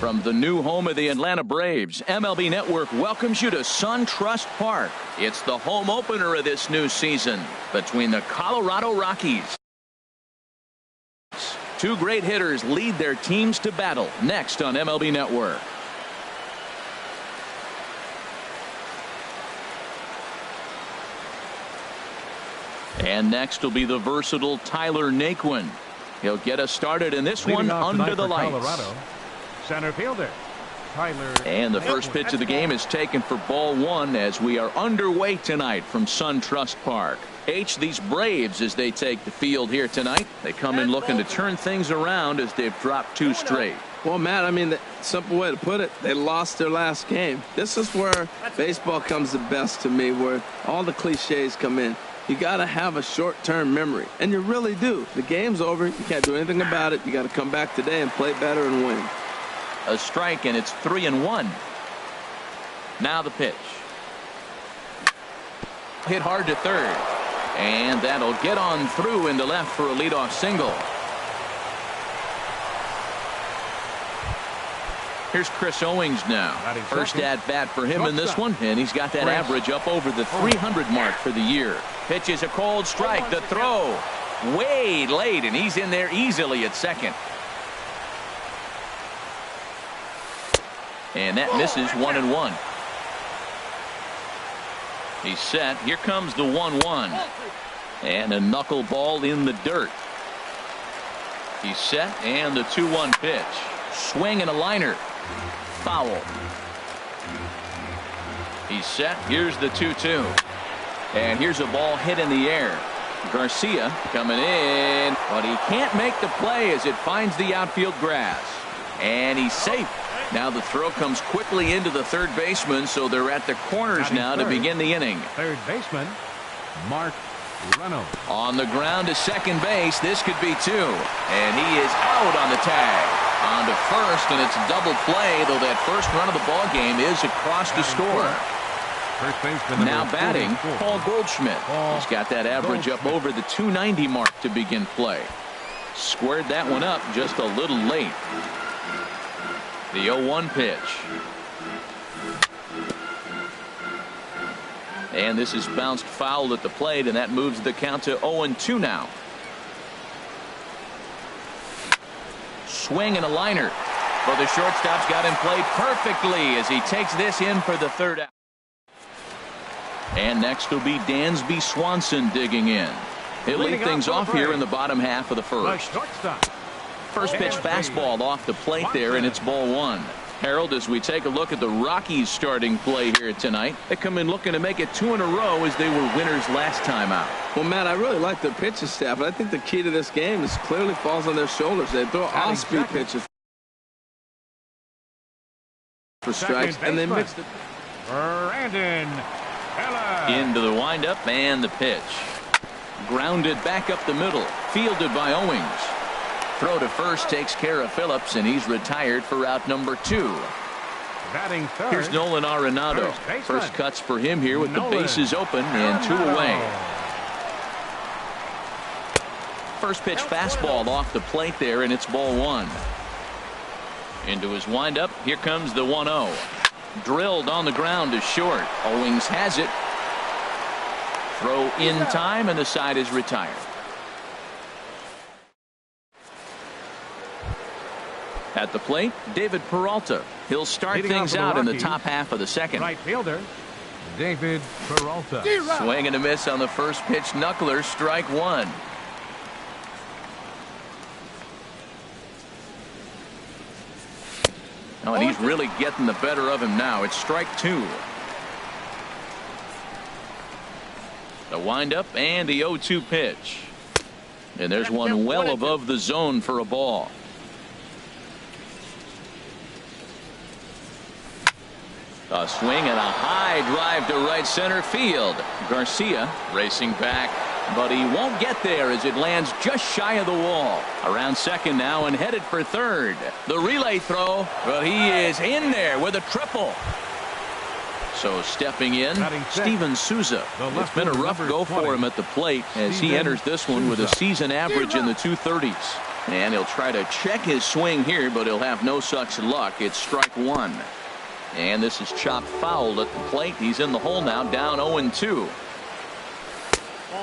From the new home of the Atlanta Braves, MLB Network welcomes you to SunTrust Park. It's the home opener of this new season between the Colorado Rockies. Two great hitters lead their teams to battle next on MLB Network. And next will be the versatile Tyler Naquin. He'll get us started in this one under the lights. Colorado, center fielder Tyler. And the first pitch of the game is taken for ball one as we are underway tonight from SunTrust Park. These Braves, as they take the field here tonight, they come in looking to turn things around as they've dropped two straight. Well, Matt, I mean, the simple way to put it, they lost their last game. This is where baseball comes the best to me, where all the cliches come in. You got to have a short-term memory, and you really do. The game's over. You can't do anything about it. You got to come back today and play better and win. A strike, and it's 3-1. Now the pitch. Hit hard to third. And that'll get on through into left for a leadoff single. Here's Chris Owings now. First at bat for him in this one, and he's got that average up over the 300 mark for the year. Pitch is a cold strike. The throw way late, and he's in there easily at second. And that misses 1-1. He's set. Here comes the 1-1. And a knuckleball in the dirt. He's set, and the 2-1 pitch. Swing and a liner. Foul. He's set. Here's the 2-2. And here's a ball hit in the air. Garcia coming in, but he can't make the play as it finds the outfield grass. And he's safe. Now the throw comes quickly into the third baseman, so they're at the corners now to begin the inning. Third baseman, Mark Reynolds. On the ground to second base. This could be two. And he is out on the tag. On to first, and it's a double play, though that first run of the ball game is across the score. First baseman now batting, Paul Goldschmidt. He's got that average up over the 290 mark to begin play. Squared that one up just a little late. The 0-1 pitch. And this is bounced foul at the plate, and that moves the count to 0-2 now. Swing and a liner. Well, the shortstop's got him played perfectly as he takes this in for the third out. And next will be Dansby Swanson digging in. He'll lead things off here in the bottom half of the first. First pitch fastball off the plate there, and it's ball one. Harold, as we take a look at the Rockies starting play here tonight, they come in looking to make it two in a row as they were winners last time out. Well, Matt, I really like their pitching staff, but I think the key to this game is clearly falls on their shoulders. They throw off-speed pitches for strikes, and they mix it. Into the windup and the pitch. Grounded back up the middle, fielded by Owings. Throw to first takes care of Phillips, and he's retired for out number 2. Batting third. Here's Nolan Arenado. First cuts for him here with the bases open and 2 away. First pitch fastball off the plate there, and it's ball 1. Into his windup. Here comes the 1-0. Drilled on the ground to short. Owings has it. Throw in time, and the side is retired. At the plate, David Peralta. He'll start things out in the top half of the second. Right fielder, David Peralta. Swing and a miss on the first pitch. Knuckler, strike 1. Oh, and he's really getting the better of him now. It's strike 2. The windup and the 0-2 pitch. And there's one well above the zone for a ball. A swing and a high drive to right center field. Garcia racing back, but he won't get there as it lands just shy of the wall. Around second now and headed for third. The relay throw, but he is in there with a triple. So stepping in, Steven Souza. It's been a rough go for him at the plate as he enters this one with a season average in the 230s. And he'll try to check his swing here, but he'll have no such luck. It's strike one. And this is chopped foul at the plate. He's in the hole now, down 0-2.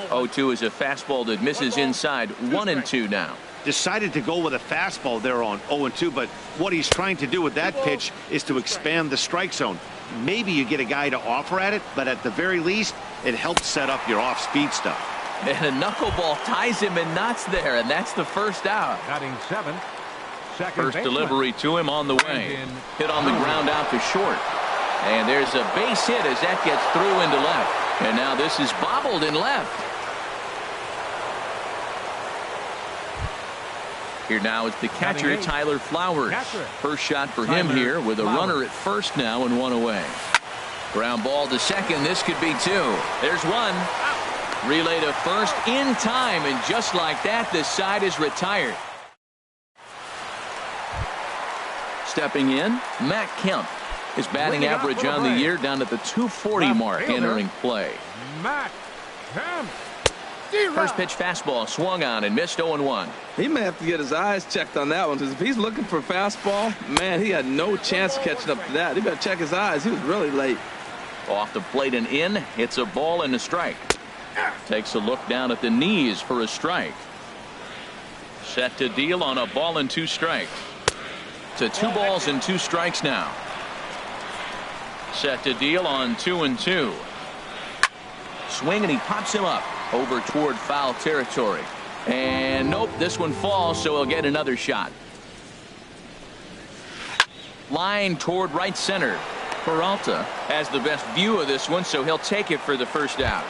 0-2 is a fastball that misses inside. 1-2 now. Decided to go with a fastball there on 0-2, but what he's trying to do with that pitch is to expand the strike zone. Maybe you get a guy to offer at it, but at the very least, it helps set up your off-speed stuff. And a knuckleball ties him in knots there, and that's the first out. Batting seventh, second First baseman. delivery to him on the way. Hit on the ground out to short. And there's a base hit as that gets through into left. And now this is bobbled in left. Here now is the catcher, Tyler Flowers. First shot for him here with a runner at first now and one away. Ground ball to second. This could be two. There's one. Relay to first in time, and just like that, the side is retired. Stepping in, Matt Kemp. His batting average on the year down at the 240 mark entering play. Matt Kemp. First pitch fastball swung on and missed 0-1. He may have to get his eyes checked on that one, because if he's looking for fastball, man, he had no chance of catching up to that. He better check his eyes. He was really late. Off the plate and in. It's a ball and a strike. Takes a look down at the knees for a strike. Set to deal on a ball and two strikes. To 2 balls and 2 strikes now. Set to deal on 2-2. Swing and he pops him up over toward foul territory. And nope, this one falls, so he'll get another shot. Line toward right center. Peralta has the best view of this one, so he'll take it for the first out.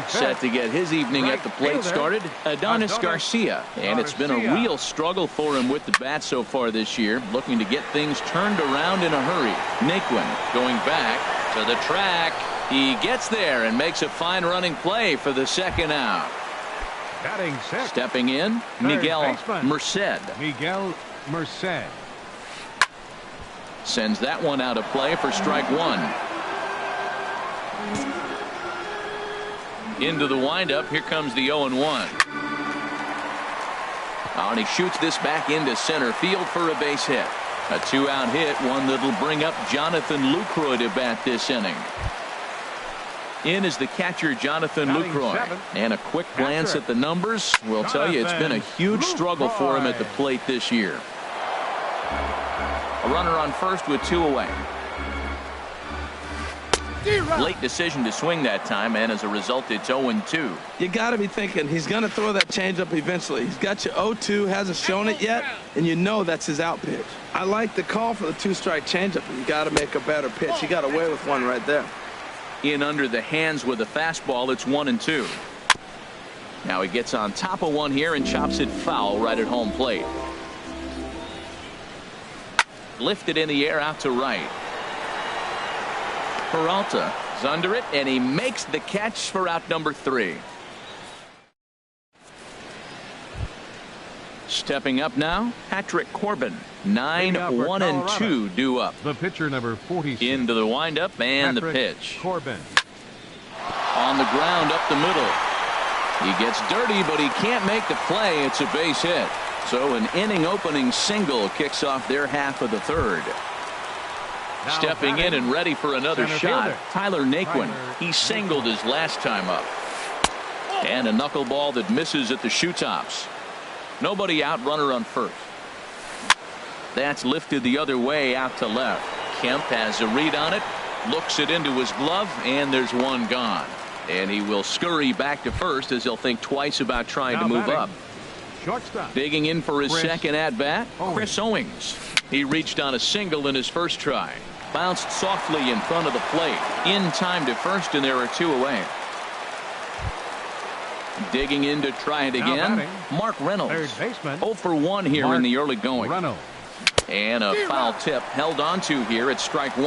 Set to get his evening at the plate started, Adonis Garcia. And it's been a real struggle for him with the bat so far this year, looking to get things turned around in a hurry. Naquin going back to the track. He gets there and makes a fine running play for the second out. Stepping in, Miguel Merced. Miguel Merced. Sends that one out of play for strike one. Into the windup. Here comes the 0-1. And he shoots this back into center field for a base hit. A 2-out hit, one that'll bring up Jonathan Lucroy to bat this inning. In is the catcher, Jonathan Lucroy. And a quick glance at the numbers will tell you it's been a huge struggle for him at the plate this year. A runner on first with 2 away. Late decision to swing that time, and as a result, it's 0-2. You got to be thinking he's going to throw that changeup eventually. He's got you 0-2, hasn't shown it yet, and you know that's his out pitch. I like the call for the 2-strike changeup, but you got to make a better pitch. He got away with one right there. In under the hands with a fastball, it's 1-2. Now he gets on top of one here and chops it foul right at home plate. Lifted in the air out to right. Peralta is under it, and he makes the catch for out number 3. Stepping up now, Patrick Corbin. 9-1-2 due up. The pitcher, number 46. Into the windup and Patrick the pitch. Corbin. On the ground up the middle. He gets dirty, but he can't make the play. It's a base hit. So an inning opening single kicks off their half of the third. Now stepping in and ready for another shot, fielder, Tyler Naquin. He singled his last time up. And a knuckleball that misses at the shoe tops. Nobody out, runner on first. That's lifted the other way out to left. Kemp has a read on it, looks it into his glove, and there's one gone. And he will scurry back to first as he'll think twice about trying to move up. Shortstop. Digging in for his second at-bat, Chris Owings. He reached on a single in his first try. Bounced softly in front of the plate. In time to first, and there are 2 away. Digging in to try it again, Mark Reynolds. Third baseman. 0 for 1 here in the early going. Reynolds. And a foul tip held onto here at strike 1.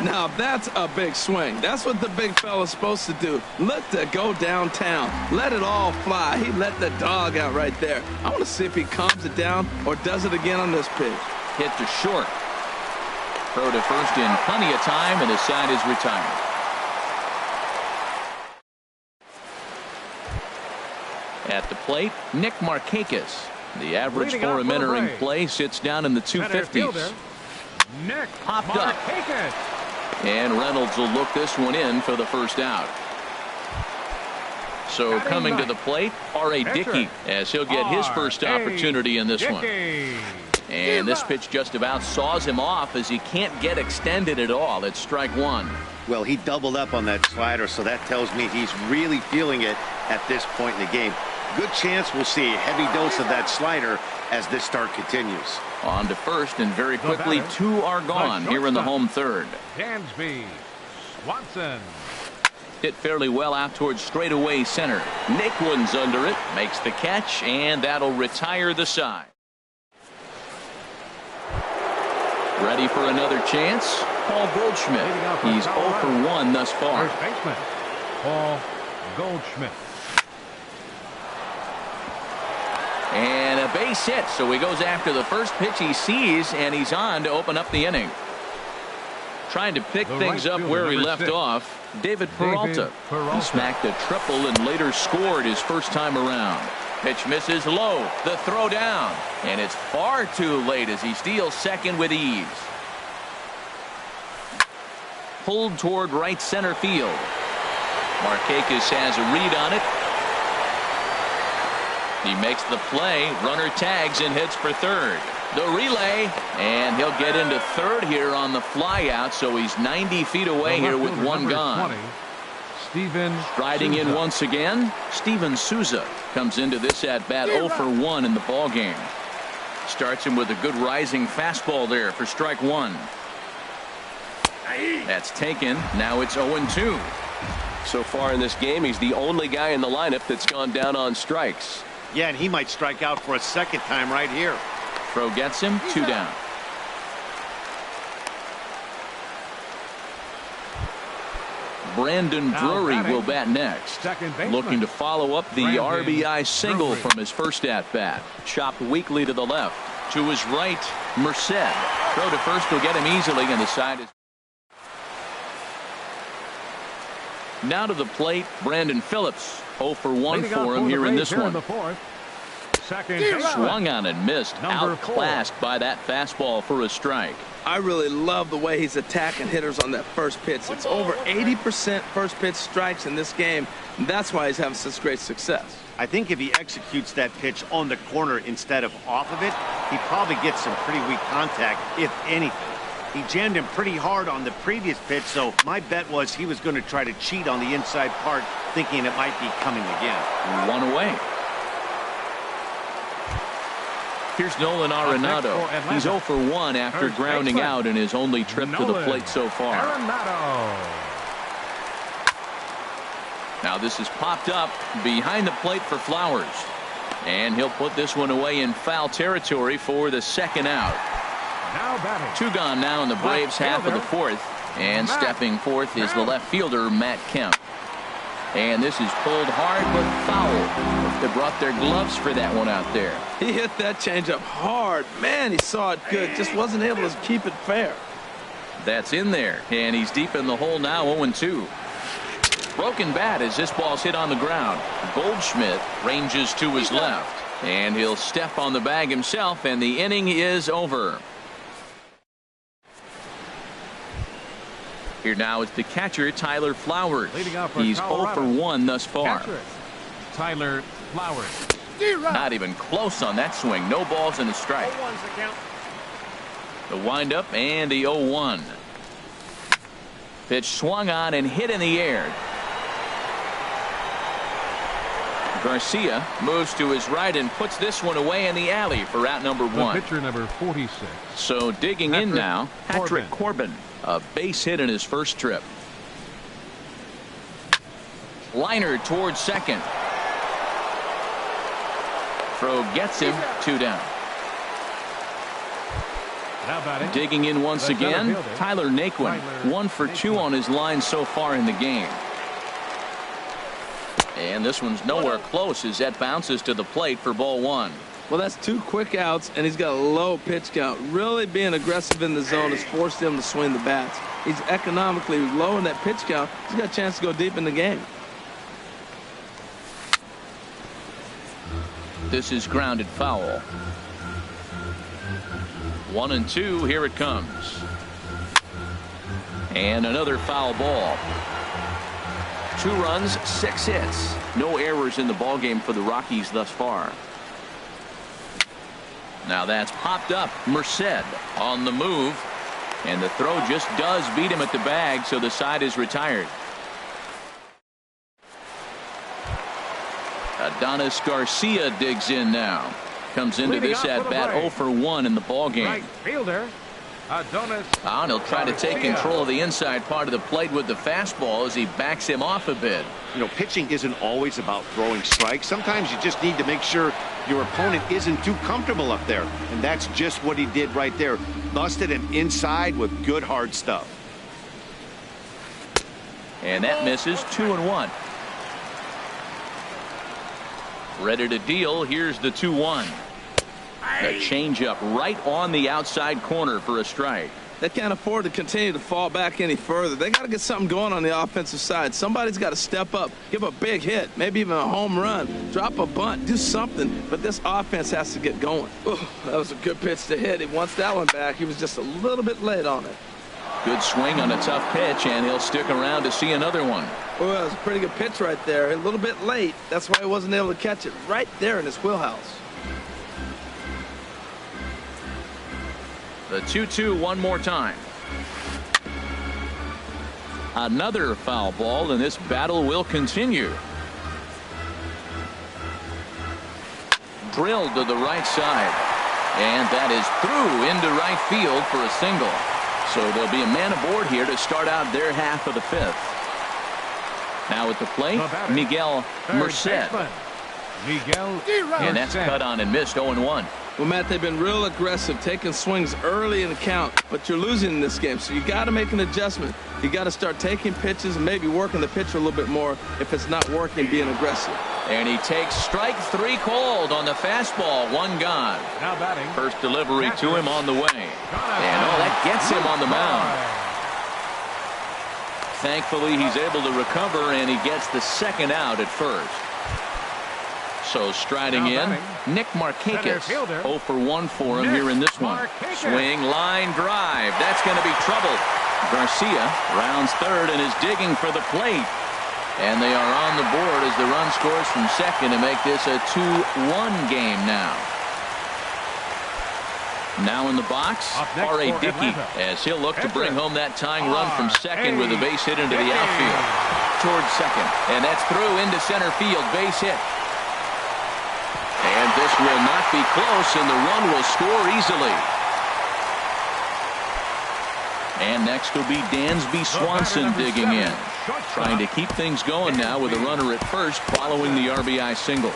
Now that's a big swing. That's what the big fella's supposed to do. Let that go downtown. Let it all fly. He let the dog out right there. I want to see if he calms it down or does it again on this pitch. Hit to short. Throw to first in plenty of time, and the side is retired. At the plate, Nick Markakis. The average Leading for off him for the entering break. play sits down in the Center 250s. fielder, Nick Popped up. Markakis. And Reynolds will look this one in for the first out. So Batting coming to ninth. the plate, R.A. Catcher. Dickey, as he'll get his first R.A. opportunity in this one. Dickey. And this pitch just about saws him off as he can't get extended at all. It's strike one. Well, he doubled up on that slider, so that tells me he's really feeling it at this point in the game. Good chance we'll see a heavy dose of that slider as this start continues. On to first, and very The quickly, batter, two are gone here in the shortstop. home third. Dansby Swanson. Hit fairly well out towards straightaway center. Naquin's under it, makes the catch, and that'll retire the side. Ready for another chance? Paul Goldschmidt. Leading off for He's 0 Colorado. for 1 thus far. First baseman Paul Goldschmidt. And a base hit, so he goes after the first pitch he sees, and he's on to open up the inning. Trying to pick The things right up fielder, where he number left 6. off, David Peralta. Peralta. He smacked a triple and later scored his first time around. Pitch misses low, the throw down, and it's far too late as he steals second with ease. Pulled toward right center field. Markakis has a read on it. He makes the play, runner tags and hits for third. The relay, and he'll get into third here on the fly out, so he's 90 feet away The here left with fielder, one number gone. 20, Steven Riding in Souza. once again, Steven Souza comes into this at bat 0 for 1 in the ball game. Starts him with a good rising fastball there for strike one. That's taken. Now it's 0-2. So far in this game, he's the only guy in the lineup that's gone down on strikes. Yeah, and he might strike out for a second time right here. Throw gets him, 2 down. Brandon Now Drury batting, will bat next. second baseman, Looking to follow up the Brandon RBI single Drury. from his first at bat. Chopped weakly to the left. To his right, Merced. Throw to first will get him easily, and the side is. Now to the plate, Brandon Phillips. 0 for 1 Leading for off him the here in Braves this one. in the fourth. Second baseman. Swung on and missed. Number 4. Outclassed by that fastball for a strike. I really love the way he's attacking hitters on that first pitch. It's over 80% first pitch strikes in this game. And that's why he's having such great success. I think if he executes that pitch on the corner instead of off of it, he probably gets some pretty weak contact, if anything. He jammed him pretty hard on the previous pitch, so my bet was he was going to try to cheat on the inside part, thinking it might be coming again. One away. Here's Nolan Arenado. for Atlanta. He's 0 for 1 after First grounding baseman, out in his only trip to the Nolan plate so far. Arenado. Now this is popped up behind the plate for Flowers. And he'll put this one away in foul territory for the second out. Now batting. 2 gone now in the Braves half of the fourth. And Matt stepping forth is the Kemp. left fielder, Matt Kemp. And this is pulled hard but foul. They brought their gloves for that one out there. He hit that changeup hard. Man, he saw it good. Just wasn't able to keep it fair. That's in there, and he's deep in the hole now, 0-2. Broken bat as this ball's hit on the ground. Goldschmidt ranges to his left, and he'll step on the bag himself, and the inning is over. Here now is the catcher, Tyler Flowers. Leading off for He's 0 Colorado. for 1 thus far. Catcher, Tyler Flowers. Not even close on that swing. No balls and a strike. The windup and the 0-1. Pitch swung on and hit in the air. Garcia moves to his right and puts this one away in the alley for out number The 1. pitcher, number 46. So digging in Patrick now, Patrick Corbin. A base hit in his first trip. Liner towards second. Throw gets him, 2 down. Now batting. Digging in once The center again, fielder, Tyler Naquin. Tyler 1 for 2 Naquin. on his line so far in the game. And this one's nowhere close as that bounces to the plate for ball 1. Well, that's 2 quick outs, and he's got a low pitch count. Really being aggressive in the zone has forced him to swing the bats. He's economically low in that pitch count. He's got a chance to go deep in the game. this is grounded foul. 1-2. Here it comes. And another foul ball. 2 runs, 6 hits. No errors in the ballgame for the Rockies thus far. Now that's popped up. Merced on the move. And the throw just does beat him at the bag, so the side is retired. Adonis Garcia digs in now. Comes into this at bat 0 for 1 in the ballgame. Right fielder, Adonis. And he'll try to take control of the inside part of the plate with the fastball as he backs him off a bit. You know, pitching isn't always about throwing strikes. Sometimes you just need to make sure your opponent isn't too comfortable up there. And that's just what he did right there. Busted him inside with good hard stuff. And that misses. 2-1. Ready to deal. Here's the 2-1. A changeup right on the outside corner for a strike. They can't afford to continue to fall back any further. They got to get something going on the offensive side. Somebody's got to step up, give a big hit, maybe even a home run, drop a bunt, do something. But this offense has to get going. Ooh, that was a good pitch to hit. He wants that one back. He was just a little bit late on it. Good swing on a tough pitch, and he'll stick around to see another one. Well, that was a pretty good pitch right there. A little bit late. That's why he wasn't able to catch it right there in his wheelhouse. The 2-2 one more time. Another foul ball, and this battle will continue. Drilled to the right side. And that is through into right field for a single. So there'll be a man aboard here to start out their half of the 5th. Now at the plate, Miguel Merced. And that's cut on and missed. 0-1. Well, Matt, they've been real aggressive, taking swings early in the count, but you're losing in this game, so you got to make an adjustment. You got to start taking pitches and maybe working the pitcher a little bit more if it's not working, being aggressive. And he takes strike 3 called on the fastball. 1 gone. Now batting. First delivery to him on the way. And that gets him on the mound. Thankfully, he's able to recover, and he gets the 2nd out at first. So striding in, Nick Markakis. 0 for 1 for him here in this one. Swing, line drive. That's going to be trouble. Garcia rounds 3rd and is digging for the plate. And they are on the board as the run scores from 2nd to make this a 2-1 game now. Now in the box, R.A. Dickey, as he'll look to bring home that tying run from 2nd with a base hit into the outfield. Towards 2nd. And that's through into center field. Base hit. And this will not be close, and the run will score easily. And next will be Dansby Swanson digging in. Trying to keep things going now with a runner at first following the RBI single.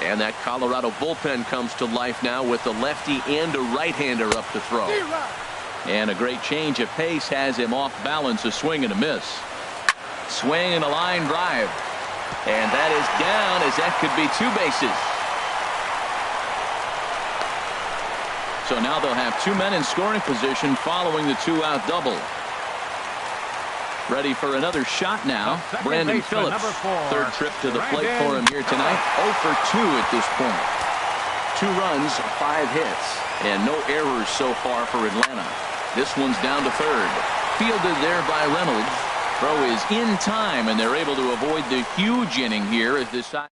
And that Colorado bullpen comes to life now with a lefty and a right-hander up to throw. And a great change of pace has him off balance, a swing and a miss. Swing and a line drive. And that is down, as that could be 2 bases. So now they'll have 2 men in scoring position following the 2-out double. Ready for another shot now. Brandon Phillips. 3rd trip to the plate for him here tonight. 0 for 2 at this point. 2 runs, 5 hits, and no errors so far for Atlanta. This one's down to 3rd. Fielded there by Reynolds. Throw is in time, and they're able to avoid the huge inning here as this side.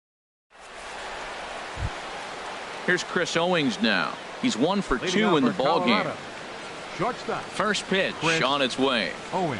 Here's Chris Owings now. He's 1 for 2 in the ballgame. First pitch on its way. Owings.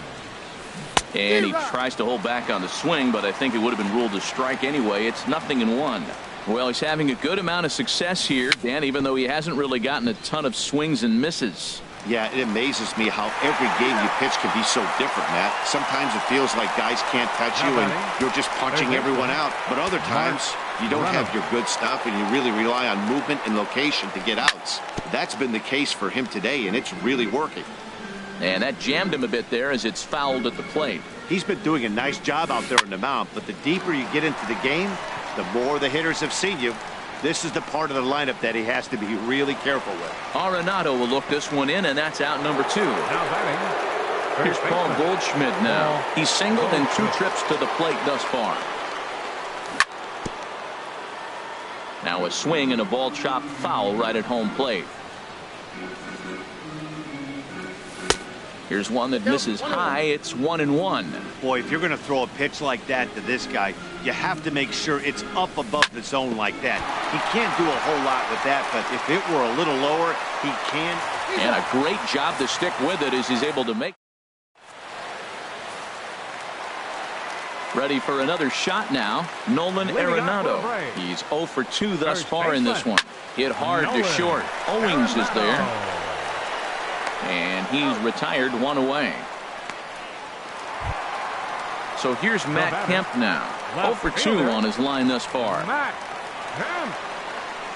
And he tries to hold back on the swing, but I think it would have been ruled a strike anyway. It's 0-1. Well, he's having a good amount of success here, Dan, even though he hasn't really gotten a ton of swings and misses. Yeah, it amazes me how every game you pitch can be so different, Matt. Sometimes it feels like guys can't touch you and you're just punching everyone out. But other times you don't have your good stuff and you really rely on movement and location to get outs. That's been the case for him today, and it's really working. And that jammed him a bit there as it's fouled at the plate. He's been doing a nice job out there on the mound, but the deeper you get into the game, the more the hitters have seen you. This is the part of the lineup that he has to be really careful with. Arenado will look this one in, and that's out number 2. Here's Paul Goldschmidt now. He's singled in 2 trips to the plate thus far. Now a swing and a ball chopped foul right at home plate. Here's one that misses high. It's 1-1. Boy, if you're going to throw a pitch like that to this guy, you have to make sure it's up above the zone like that. He can't do a whole lot with that, but if it were a little lower, he can. And a great job to stick with it as he's able to make. Ready for another shot now. Nolan Arenado. He's 0 for 2 thus far in this one. Hit hard to short. Owings is there. And he's retired 1 away. So here's Matt Kemp now. 0 for 2 on his line thus far.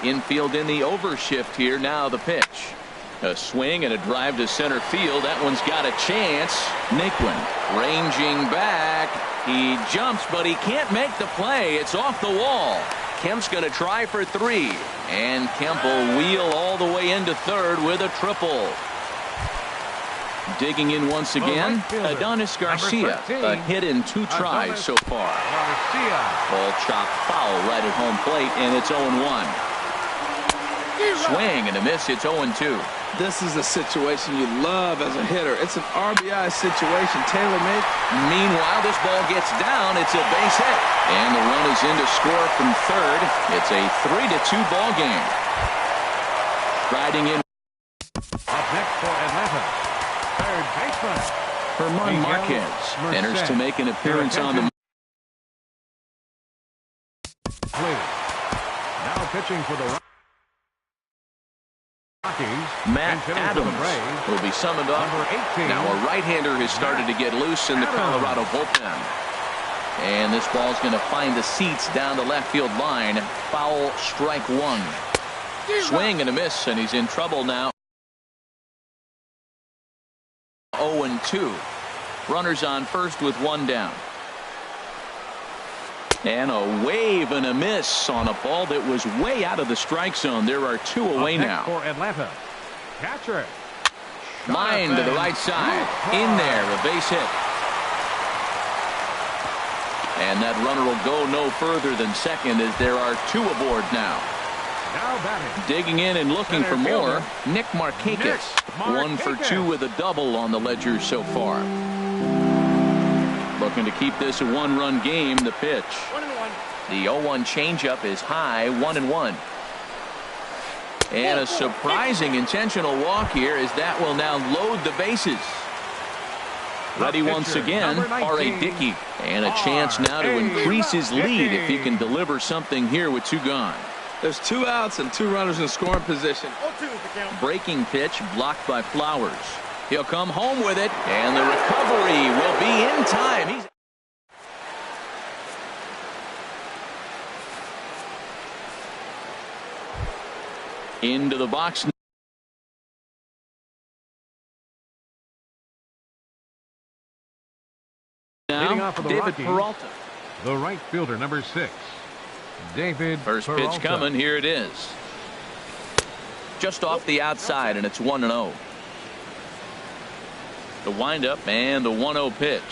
Infield in the overshift here. Now the pitch. A swing and a drive to center field. That one's got a chance. Naquin ranging back. He jumps, but he can't make the play. It's off the wall. Kemp's going to try for 3. And Kemp will wheel all the way into third with a triple. Digging in once again, Adonis Garcia. A hit in 2 tries so far. Ball chopped foul right at home plate, and it's 0-1. Swing and a miss. It's 0-2. This is a situation you love as a hitter. It's an RBI situation, tailor-made. Meanwhile, this ball gets down. It's a base hit. And the run is in to score from third. It's a 3-2 ball game. Riding in. Up next for Atlanta, third baseman Herman Marquez enters to make an appearance on the. Now pitching for the Matt Adams will be summoned up. Now a right-hander has started to get loose in the Colorado bullpen. And this ball's going to find the seats down the left field line. Foul, strike 1. Swing and a miss, and he's in trouble now. 0-2. Runners on first with 1 down. And a wave and a miss on a ball that was way out of the strike zone. There are 2 away now. For Atlanta, catcher. Line to the right side. In there, a base hit. And that runner will go no further than second as there are 2 aboard now. Now batting. Digging in and looking for more, Nick Markakis. 1 for 2 with a double on the ledger so far. Looking to keep this a 1-run game. The pitch. 1-1. The 0-1 changeup is high. 1-1. And a surprising intentional walk here as that will now load the bases. Ready once again, R.A. Dickey. And a chance now to increase his lead if he can deliver something here with 2 gone. There's 2 outs and 2 runners in scoring position. Breaking pitch blocked by Flowers. He'll come home with it, and the recovery will be in time. He's into the box now. David Peralta, the right fielder, number 6. David first Peralta. pitch coming. Here it is. Just off the outside, and it's 1-0. The windup and the 1-0 pitch.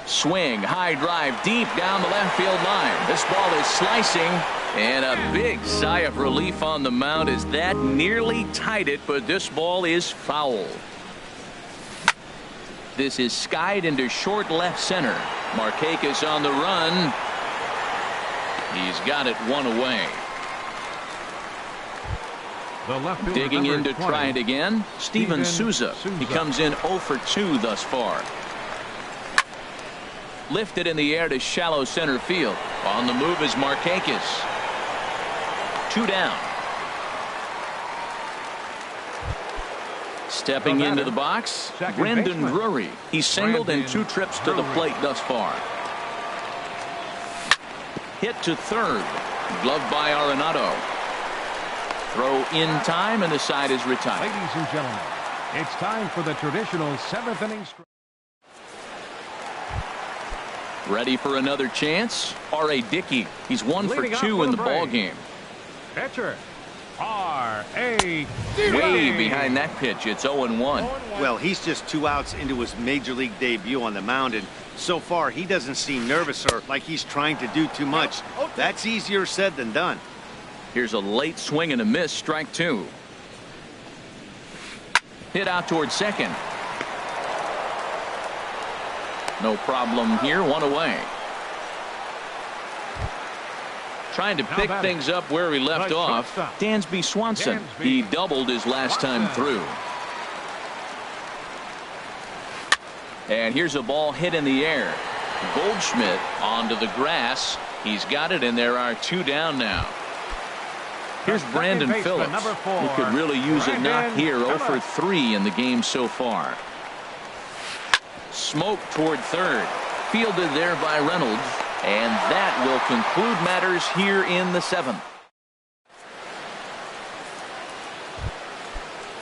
Swing, high drive, deep down the left field line. This ball is slicing, and a big sigh of relief on the mound as that nearly tied it, but this ball is foul. This is skied into short left center. Markakis on the run. He's got it 1 away. Digging in to try it again, Steven Souza. He comes in 0 for 2 thus far. Lifted in the air to shallow center field. On the move is Markakis. 2 down. Stepping into the box, Brandon Drury. He's singled in 2 trips to the plate thus far. Hit to third. Gloved by Arenado. Throw in time, and the side is retired. Ladies and gentlemen, it's time for the traditional 7th inning. Ready for another chance? R.A. Dickey. He's 1 for 2 in the ball game. Pitcher, R.A. Way behind that pitch. It's 0-1. Well, he's just 2 outs into his major league debut on the mound, and So far, he doesn't seem nervous or like he's trying to do too much. That's easier said than done. Here's a late swing and a miss, strike two. Hit out towards second. No problem here, one away. Trying to pick things up where he left off. Dansby Swanson. He doubled his last time through. And here's a ball hit in the air. Goldschmidt onto the grass. He's got it, and there are two down now. Here's Brandon Phillips, who could really use a knock here. 0 for 3 in the game so far. Smoke toward third. Fielded there by Reynolds. And that will conclude matters here in the 7th.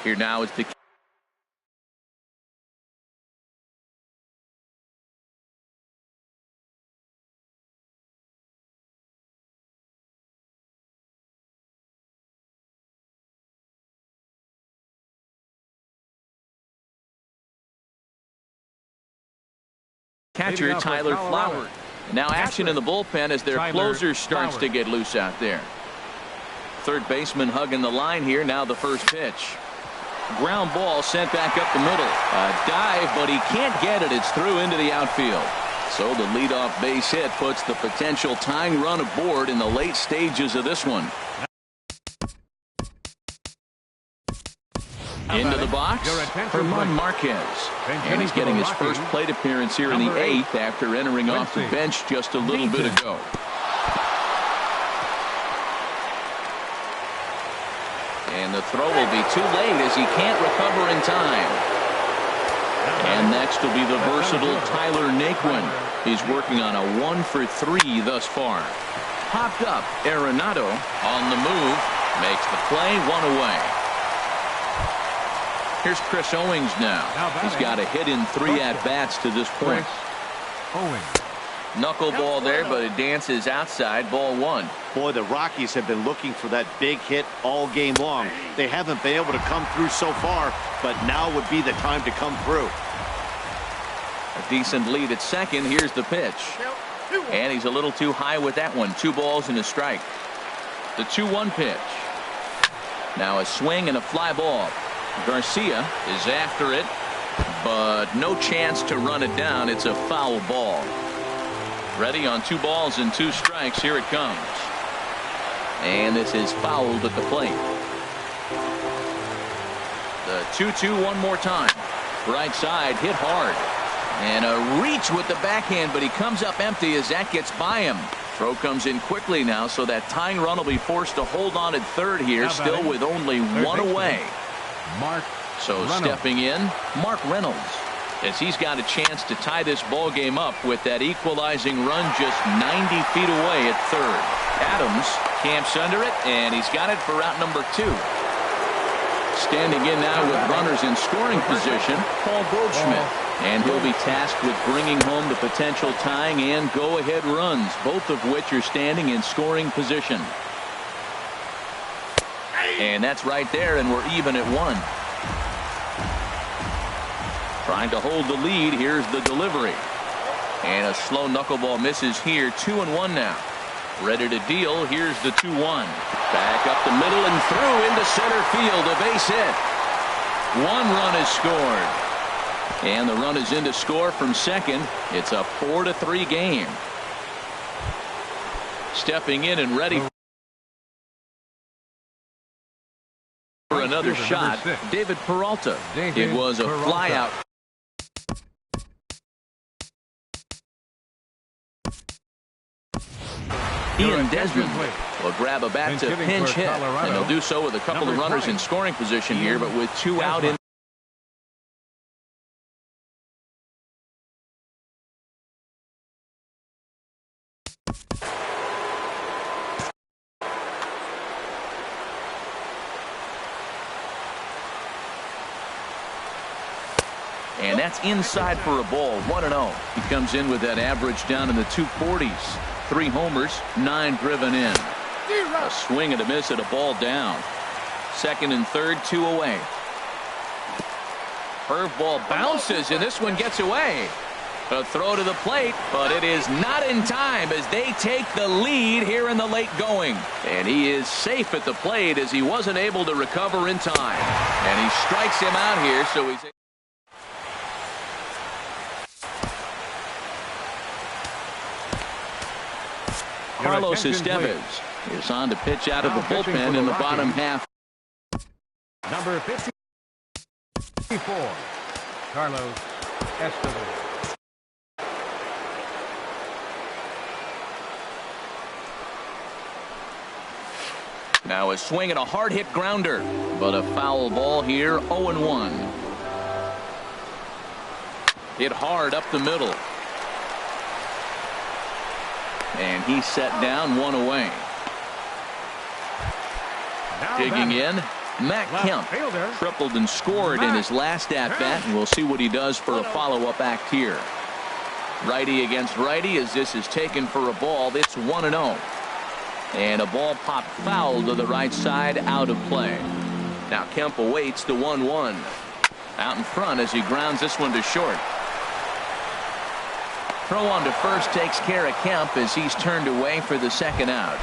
Here now is the catcher, Tyler Flowers. Now action in the bullpen as their closer starts to get loose out there. Third baseman hugging the line here. Now the first pitch. Ground ball sent back up the middle. A dive, but he can't get it. It's through into the outfield. So the leadoff base hit puts the potential tying run aboard in the late stages of this one. Into the box, Herman Marquez. And he's getting his first plate appearance here in the 8th after entering off the bench just a little bit ago. And the throw will be too late as he can't recover in time. And next will be the versatile Tyler Naquin. He's working on a 1 for 3 thus far. Popped up, Arenado on the move. Makes the play, 1 away. Here's Chris Owings now. He's got a hit in 3 at-bats to this point. Knuckleball there, but it dances outside. Ball 1. Boy, the Rockies have been looking for that big hit all game long. They haven't been able to come through so far, but now would be the time to come through. A decent lead at second. Here's the pitch. And he's a little too high with that one. 2 balls and a strike. The 2-1 pitch. Now a swing and a fly ball. Garcia is after it, but no chance to run it down. It's a foul ball. Ready on 2 balls and 2 strikes. Here it comes. And this is fouled at the plate. The 2-2 one more time. Right side hit hard. And a reach with the backhand, but he comes up empty as that gets by him. Throw comes in quickly now, so that tying run will be forced to hold on at third here, still with only 1 away. Stepping in, Mark Reynolds, as he's got a chance to tie this ball game up with that equalizing run just 90 feet away at third. Adams camps under it, and he's got it for out number 2. Standing in now with runners in scoring position, Paul Goldschmidt. And he'll be tasked with bringing home the potential tying and go-ahead runs, both of which are standing in scoring position. And that's right there, and we're even at 1. Trying to hold the lead. Here's the delivery. And a slow knuckleball misses here. 2-1 now. Ready to deal. Here's the 2-1. Back up the middle and through into center field. A base hit. 1 run is scored. And the run is in to score from second. It's a 4-3 game. Stepping in and ready for another shot, David Peralta. It was a flyout. Ian Desmond will grab a bat to pinch hit, and he'll do so with a couple of runners in scoring position here, but with 2 out in. And that's inside for a ball. 1-0. He comes in with that average down in the 240s. 3 homers, 9 driven in. A swing and a miss at a ball down. Second and third, 2 away. Curveball bounces, and this one gets away. A throw to the plate, but it is not in time as they take the lead here in the late going. And he is safe at the plate as he wasn't able to recover in time. And he strikes him out here, so he's... Carlos Estevez is on to pitch out of the bullpen in the bottom half. Number 54, Carlos Estevez. Now a swing and a hard hit grounder, but a foul ball here. 0-1. Hit hard up the middle. And he set down, one away. Now Digging in, Matt Kemp tripled and scored in his last at-bat, and we'll see what he does for a follow-up act here. Righty against righty as this is taken for a ball. It's 1-0. And a ball popped foul to the right side, out of play. Now Kemp awaits the 1-1. Out in front as he grounds this one to short. Throw on to first takes care of Kemp as he's turned away for the second out.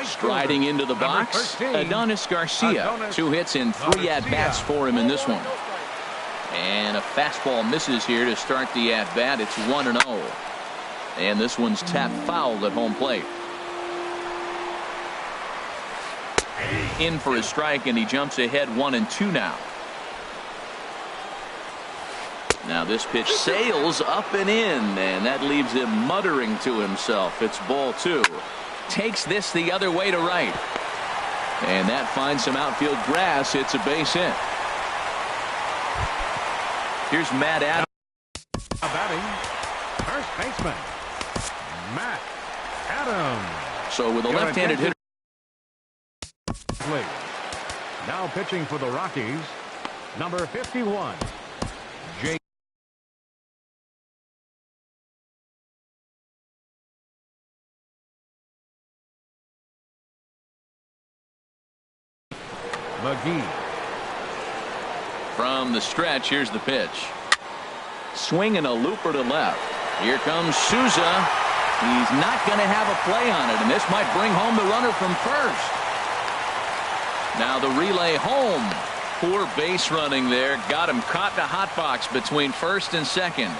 Striding into the box, Adonis Garcia. 2 hits and 3 at-bats for him in this one. And a fastball misses here to start the at-bat. It's 1-0. And this one's tapped foul at home plate. In for a strike, and he jumps ahead 1-2 now. Now this pitch sails up and in, and that leaves him muttering to himself. It's ball 2. Takes this the other way to right. And that finds some outfield grass. It's a base hit. Here's Matt Adams. Batting, first baseman, Matt Adams. So with a left-handed hitter. Now pitching for the Rockies, number 51, J. McGee. From the stretch, here's the pitch. Swing and a looper to left. Here comes Souza. He's not going to have a play on it, and this might bring home the runner from first. Now the relay home. Poor base running there. Got him caught in a hot box between first and second.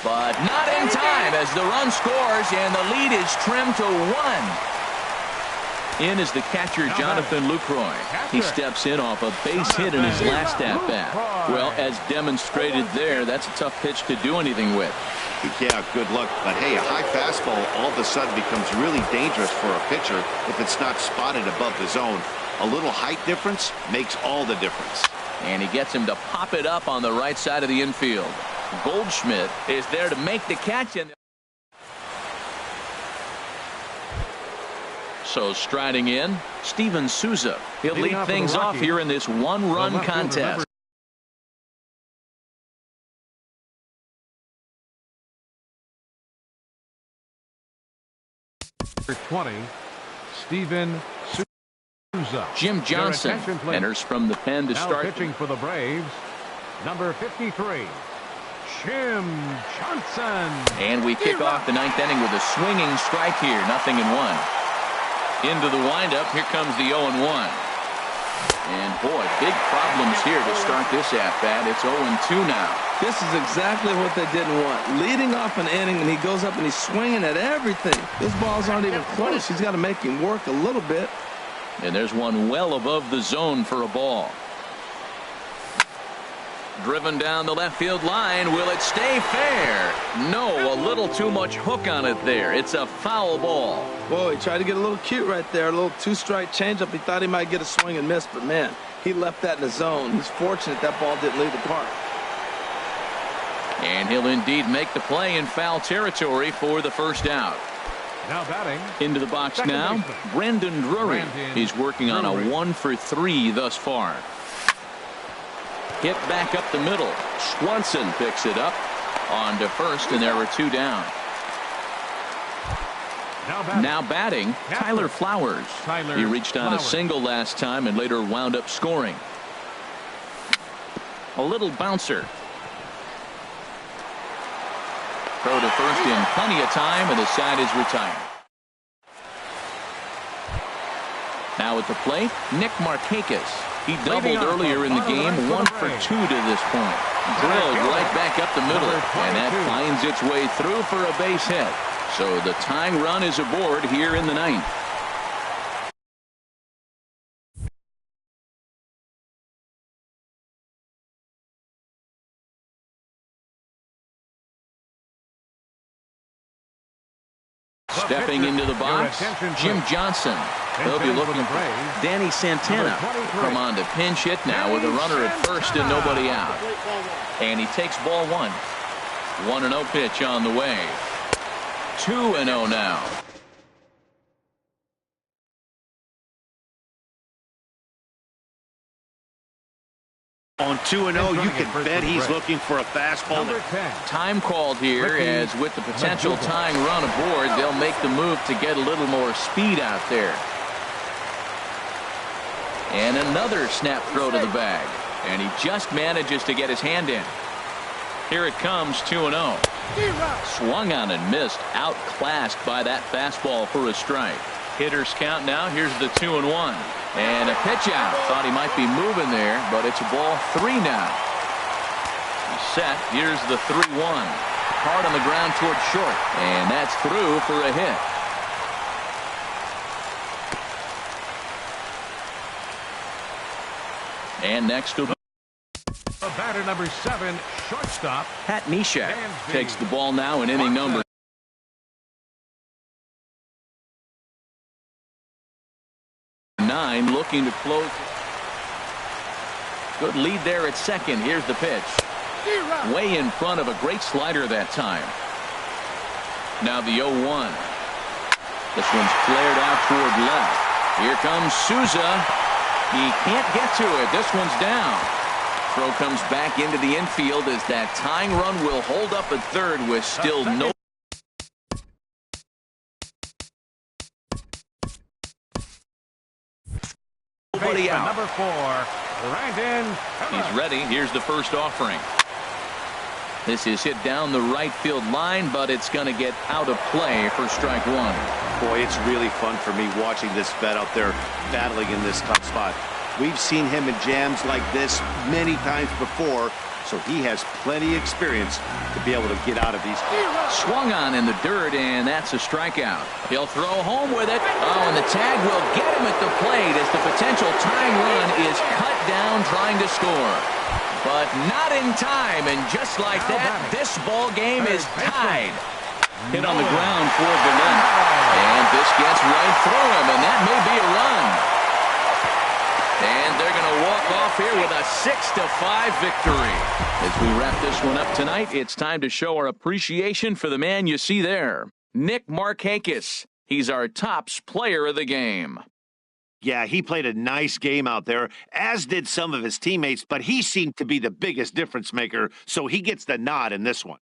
But not in time as the run scores and the lead is trimmed to 1. In is the catcher, Jonathan Lucroy. He steps in off a base hit in his last at-bat. Well, as demonstrated there, that's a tough pitch to do anything with. Yeah, good luck. But hey, a high fastball all of a sudden becomes really dangerous for a pitcher if it's not spotted above the zone. A little height difference makes all the difference. And he gets him to pop it up on the right side of the infield. Goldschmidt is there to make the catch. So striding in, Steven Souza. He'll lead things off here in this one-run contest. 20, Steven Souza. Jim Johnson enters from the pen to start. Pitching for the Braves, number 53, Jim Johnson. And we kick off the 9th inning with a swinging strike here. 0-1. Into the windup. Here comes the 0-1. And boy, big problems here to start this at-bat. It's 0-2 now. This is exactly what they didn't want. Leading off an inning, and he goes up and he's swinging at everything. Those balls aren't even close. He's got to make him work a little bit. And there's one well above the zone for a ball. Driven down the left field line. Will it stay fair? No, a little too much hook on it there. It's a foul ball. Whoa, he tried to get a little cute right there. A little 2-strike changeup. He thought he might get a swing and miss, but man, he left that in the zone. He's fortunate that ball didn't leave the park. And he'll indeed make the play in foul territory for the first out. Now batting. Into the box now, Brandon Drury. He's working on a 1-for-3 thus far. Hit back up the middle. Swanson picks it up on to first, and there were 2 down. Now batting, Tyler Flowers. He reached on a single last time and later wound up scoring. A little bouncer. Throw to first in plenty of time, and the side is retired. Now at the plate, Nick Markakis. He doubled earlier in the game, 1 for 2 to this point. Drilled right back up the middle, and that finds its way through for a base hit. So the tying run is aboard here in the ninth. Stepping into the box, Jim Johnson. They'll be looking for Danny Santana. Come on to pinch hit now with a runner at first and nobody out. And he takes ball 1. 1-0 pitch on the way. 2-0 now. On 2-0, you can bet he's looking for a fastball. Time called here, as with the potential tying run aboard, they'll make the move to get a little more speed out there. And another snap throw to the bag. And he just manages to get his hand in. Here it comes, 2-0. Swung on and missed, outclassed by that fastball for a strike. Hitters count now. Here's the 2-1. And a pitch out. Thought he might be moving there, but it's a ball 3 now. He's set. Here's the 3-1. Hard on the ground toward short. And that's through for a hit. And next to batter number 7, shortstop Pat Neshek takes the ball now in inning number 9, looking to close. Good lead there at second. Here's the pitch. Way in front of a great slider that time. Now the 0-1. This one's flared out toward left. Here comes Souza. He can't get to it. This one's down. Throw comes back into the infield as that tying run will hold up at third with still no. Nobody out. Number 4, Brandon. He's ready. Here's the first offering. This is hit down the right field line, but it's going to get out of play for strike 1. Boy, it's really fun for me watching this vet out there battling in this tough spot. We've seen him in jams like this many times before, so he has plenty of experience to be able to get out of these. Swung on in the dirt, and that's a strikeout. He'll throw home with it. Oh, and the tag will get him at the plate as the potential tying run is cut down trying to score. But not in time, and just like that, this ball game is tied. Hit on the ground for Berlin. And this gets right through him, and that may be a run. And they're going to walk off here with a 6-5 victory. As we wrap this one up tonight, it's time to show our appreciation for the man you see there, Nick Markakis. He's our tops player of the game. Yeah, he played a nice game out there, as did some of his teammates, but he seemed to be the biggest difference maker, so he gets the nod in this one.